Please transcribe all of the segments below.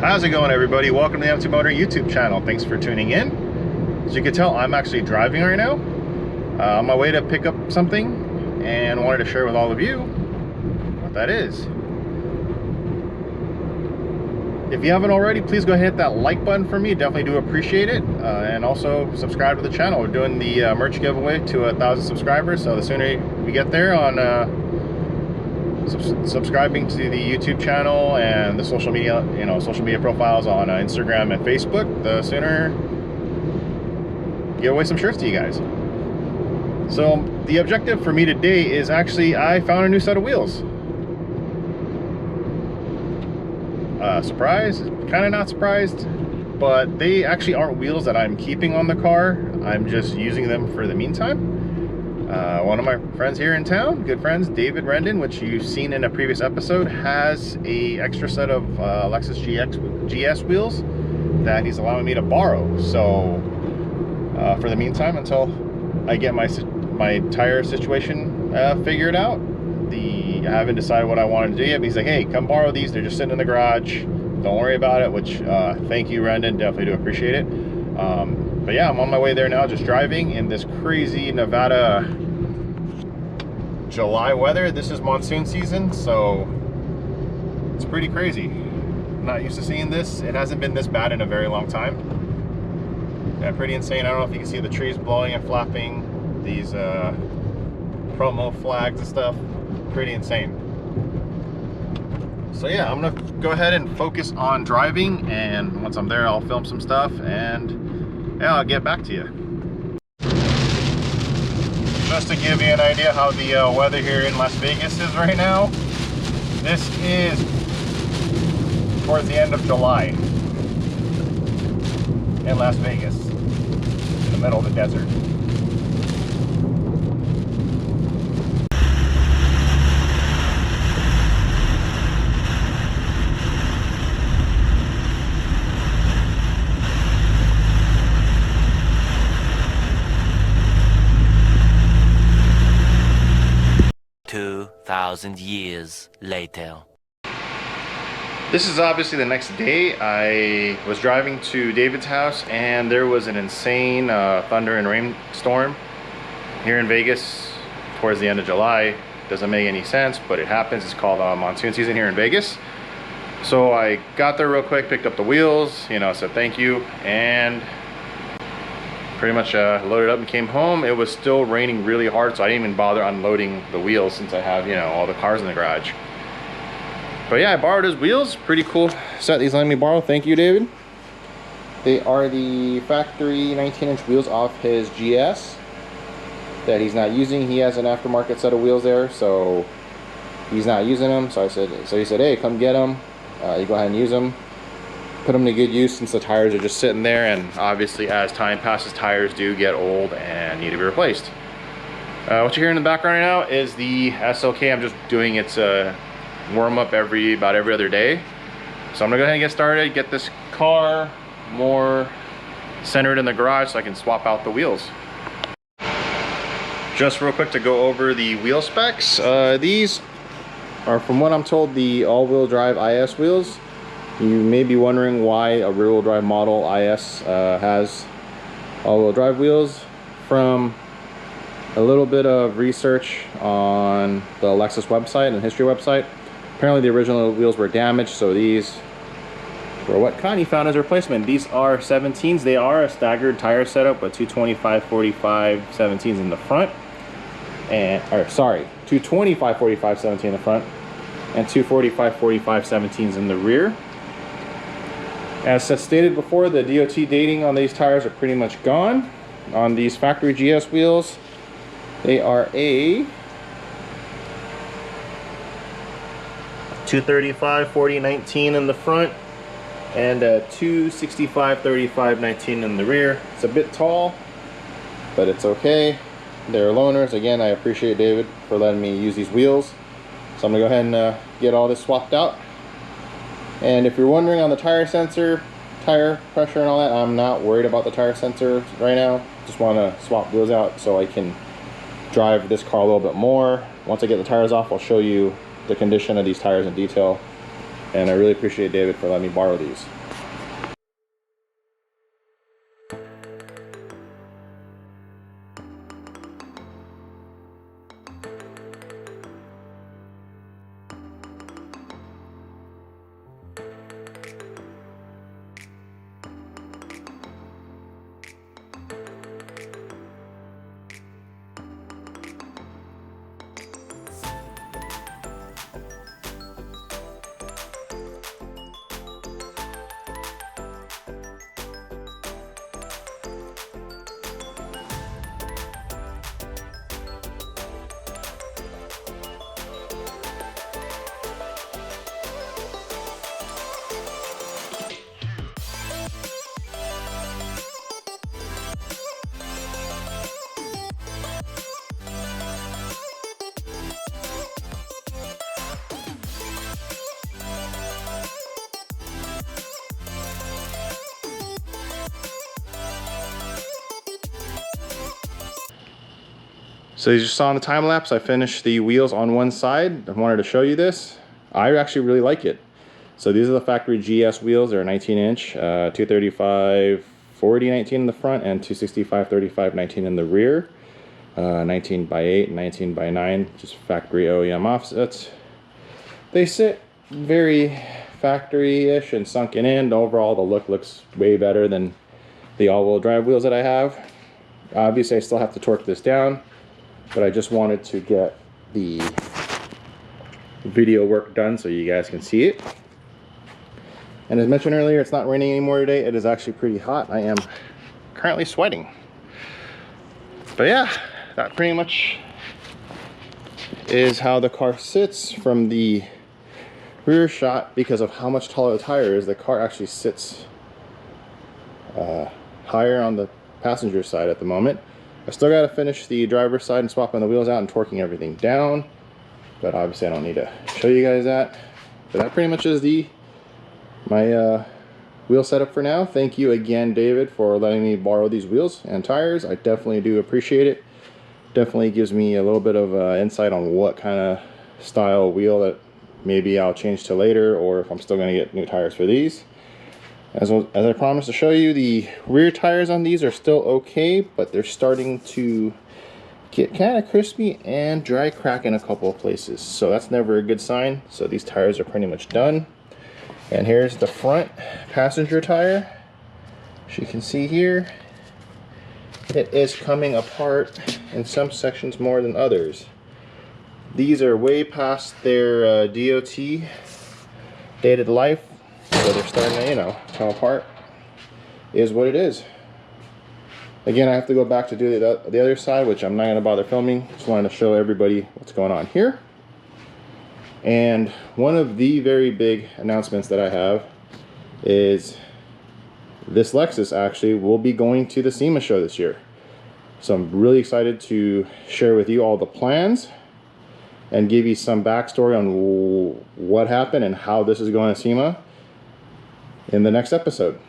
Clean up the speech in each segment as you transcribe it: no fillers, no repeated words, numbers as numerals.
How's it going, everybody? Welcome to the Empty Motor YouTube channel. Thanks for tuning in. As you can tell, I'm actually driving right now on my way to pick up something, and wanted to share with all of you what that is. If you haven't already, please go ahead and hit that like button for me. Definitely do appreciate it. And also subscribe to the channel. We're doing the merch giveaway to 1,000 subscribers, so the sooner we get there on subscribing to the YouTube channel and the social media, social media profiles on Instagram and Facebook, the sooner give away some shirts to you guys. So the objective for me today is actually, I found a new set of wheels. Surprised, kind of not surprised, but they actually aren't wheels that I'm keeping on the car. I'm just using them for the meantime. One of my friends here in town, good friends, David Rendon, which you've seen in a previous episode, has a extra set of Lexus GS wheels that he's allowing me to borrow. So for the meantime, until I get my tire situation figured out, I haven't decided what I wanted to do yet, but he's like, hey, come borrow these, they're just sitting in the garage, don't worry about it, which thank you, Rendon, definitely do appreciate it. But yeah, I'm on my way there now, just driving in this crazy Nevada July weather. This is monsoon season, so it's pretty crazy. I'm not used to seeing this. It hasn't been this bad in a very long time. Yeah, pretty insane. I don't know if you can see the trees blowing and flapping, these promo flags and stuff. Pretty insane. So yeah, I'm gonna go ahead and focus on driving, and once I'm there, I'll film some stuff, and yeah, I'll get back to you. Just to give you an idea how the weather here in Las Vegas is right now, this is towards the end of July in Las Vegas, in the middle of the desert. Years later. This is obviously the next day. I was driving to David's house, and there was an insane thunder and rainstorm here in Vegas towards the end of July. Doesn't make any sense, but it happens. It's called monsoon season here in Vegas. So I got there real quick, picked up the wheels, said thank you, and pretty much loaded up and came home. It was still raining really hard, so I didn't even bother unloading the wheels since I have, all the cars in the garage. But yeah, I borrowed his wheels. Pretty cool set he's letting me borrow. Thank you, David. They are the factory 19-inch wheels off his GS that he's not using. He has an aftermarket set of wheels there, so he's not using them. So he said, hey, come get them. You go ahead and use them. Put them to good use since the tires are just sitting there, and obviously as time passes, tires do get old and need to be replaced. What you're hearing in the background right now is the SLK. I'm just doing its warm-up about every other day. So I'm gonna go ahead and get started, get this car more centered in the garage so I can swap out the wheels. Just real quick to go over the wheel specs. These are, from what I'm told, the all-wheel drive IS wheels. You may be wondering why a rear-wheel drive model IS has all-wheel drive wheels. From a little bit of research on the Lexus website and history website, apparently the original wheels were damaged, so these were what Connie found as a replacement. These are 17s. They are a staggered tire setup with 225/45 17s in the front, and 225/45 17 in the front and 245/45 17s in the rear. As stated before, the DOT dating on these tires are pretty much gone. On these factory GS wheels, they are a 235/40/19 in the front and a 265/35/19 in the rear. It's a bit tall, but it's okay. They're loaners. Again, I appreciate David for letting me use these wheels. So I'm gonna go ahead and get all this swapped out. And if you're wondering on the tire sensor, tire pressure and all that, I'm not worried about the tire sensor right now. Just want to swap wheels out so I can drive this car a little bit more. Once I get the tires off, I'll show you the condition of these tires in detail. And I really appreciate David for letting me borrow these. So you just saw in the time lapse, I finished the wheels on one side. I wanted to show you this. I actually really like it. So these are the factory GS wheels. They're 19 inch, 235 40 19 in the front and 265 35 19 in the rear. 19 by 8, 19 by 9, just factory OEM offsets. They sit very factory-ish and sunken in. Overall, the look looks way better than the all-wheel drive wheels that I have. Obviously, I still have to torque this down, but I just wanted to get the video work done so you guys can see it. And as mentioned earlier, it's not raining anymore today. It is actually pretty hot. I am currently sweating. But yeah, that pretty much is how the car sits from the rear shot. Because of how much taller the tire is, the car actually sits higher on the passenger side at the moment. I still got to finish the driver's side and swapping the wheels out and torquing everything down, but obviously I don't need to show you guys that. But that pretty much is my wheel setup for now. Thank you again, David, for letting me borrow these wheels and tires. I definitely do appreciate it. Definitely gives me a little bit of insight on what kind of style wheel that maybe I'll change to later, or if I'm still going to get new tires for these. As I promised to show you, the rear tires on these are still okay, but they're starting to get kind of crispy and dry crack in a couple of places. So that's never a good sign. So these tires are pretty much done. And here's the front passenger tire. As you can see here, it is coming apart in some sections more than others. These are way past their DOT dated life, so they're starting to, you know, come apart. Is what it is. Again, I have to go back to do the other side, which I'm not going to bother filming. Just wanted to show everybody what's going on here. And one of the very big announcements that I have is this Lexus actually will be going to the Sema show this year. So I'm really excited to share with you all the plans and give you some backstory on what happened and how this is going to Sema in the next episode.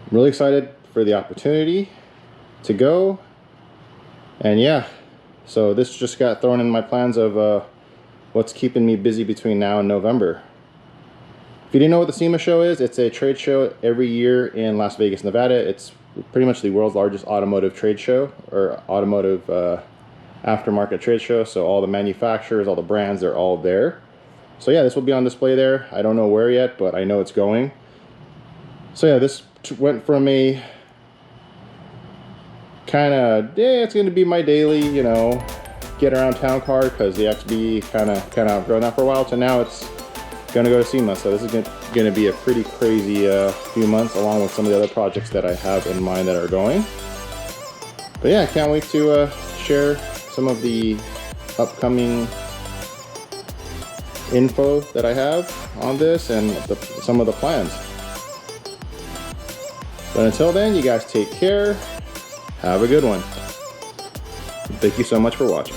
I'm really excited for the opportunity to go. And yeah, so this just got thrown in my plans of what's keeping me busy between now and November. If you didn't know what the Sema show is, it's a trade show every year in Las Vegas, Nevada. It's pretty much the world's largest automotive trade show, or automotive aftermarket trade show. So all the manufacturers, all the brands, they're all there. So yeah, this will be on display there. I don't know where yet, but I know it's going. So yeah, this went from a kind of, yeah, it's going to be my daily, you know, get around town car, because the XB kind of outgrown that for a while, to now it's going to go to Sema. So this is going to be a pretty crazy few months, along with some of the other projects that I have in mind that are going. But yeah, I can't wait to share some of the upcoming info that I have on this and some of the plans. But until then, you guys take care. Have a good one. Thank you so much for watching.